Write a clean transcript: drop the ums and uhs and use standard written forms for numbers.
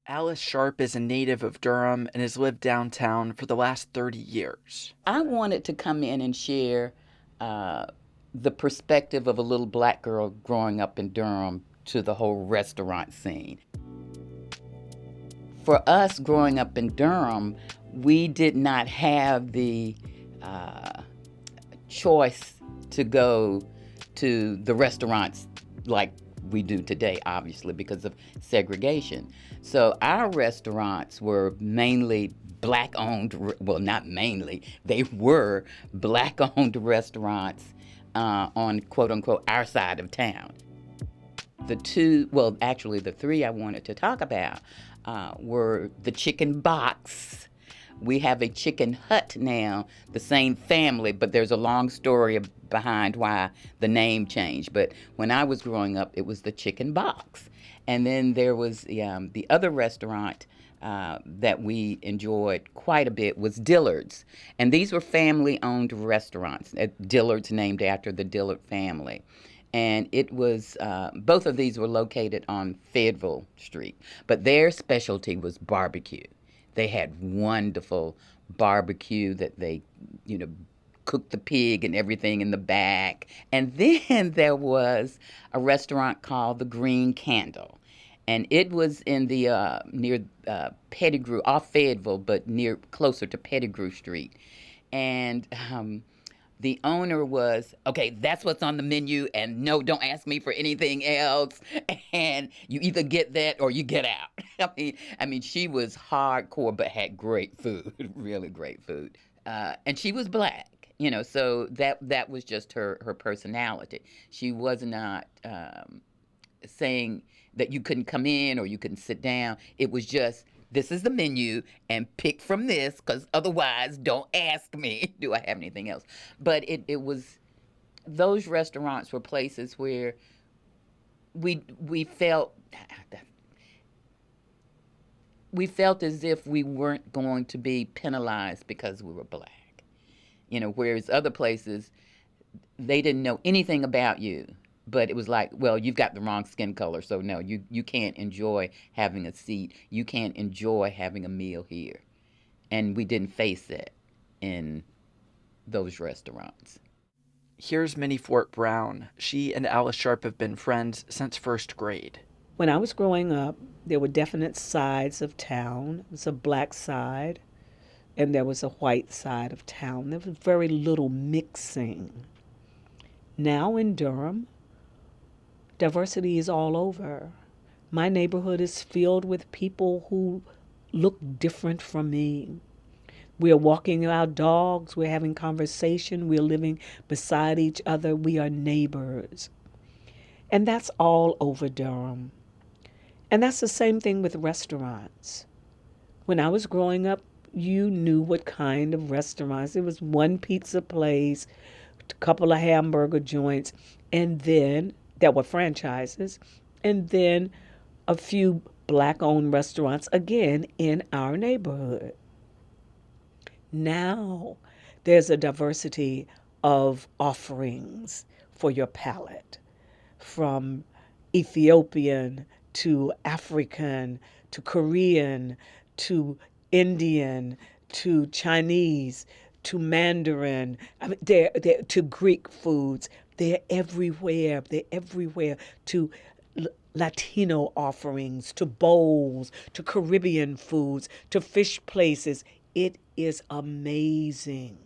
Alice Sharpe is a native of Durham and has lived downtown for the last 30 years. I wanted to come in and share uh, the perspective of a little black girl growing up in Durham to the whole restaurant scene. For us growing up in Durham, we did not have the uh, choice to go to the restaurants like we do today, obviously, because of segregation. So our restaurants were mainly black owned, well, not mainly, they were black owned restaurants on quote unquote our side of town. The two, well, actually, the three I wanted to talk about were the chicken box. We have a chicken hut now, the same family, but there's a long story behind why the name changed. But when I was growing up, it was the chicken box. And then there was the other restaurant that we enjoyed quite a bit was Dillard's. And these were family owned restaurants. Dillard's named after the Dillard family. And it was, both of these were located on Fayetteville Street, but their specialty was barbecue. They had wonderful barbecue that they, you know, cooked the pig and everything in the back. And then there was a restaurant called the Green Candle. And it was in the near Pettigrew, off Fayetteville, but near closer to Pettigrew Street. And the owner was, okay, that's what's on the menu, and no, don't ask me for anything else. And you either get that or you get out. I mean, she was hardcore, but had great food, really great food. And she was black, so that was just her personality. She was not saying that you couldn't come in or you couldn't sit down. It was just, this is the menu and pick from this because otherwise don't ask me, do I have anything else? But it was, those restaurants were places where we felt we felt as if we weren't going to be penalized because we were black. Whereas other places, they didn't know anything about you, but it was like, well, you've got the wrong skin color, so no, you can't enjoy having a seat, you can't enjoy having a meal here. And we didn't face it in those restaurants. Here's Minnie Forte-Brown. She and Alice Sharpe have been friends since first grade. When I was growing up, there were definite sides of town. There was a black side and there was a white side of town. There was very little mixing. Now in Durham, diversity is all over. My neighborhood is filled with people who look different from me. We are walking our dogs, we're having conversation, we're living beside each other, we are neighbors. And that's all over Durham. And that's the same thing with restaurants. When I was growing up, you knew what kind of restaurants. It was one pizza place, a couple of hamburger joints, and then there were franchises, and then a few black owned restaurants again in our neighborhood. Now there's a diversity of offerings for your palate, from Ethiopian to African to Korean to Indian to Chinese to Mandarin. I mean, they're to Greek foods. They're everywhere. They're everywhere. To Latino offerings, to bowls, to Caribbean foods, to fish places. It is amazing.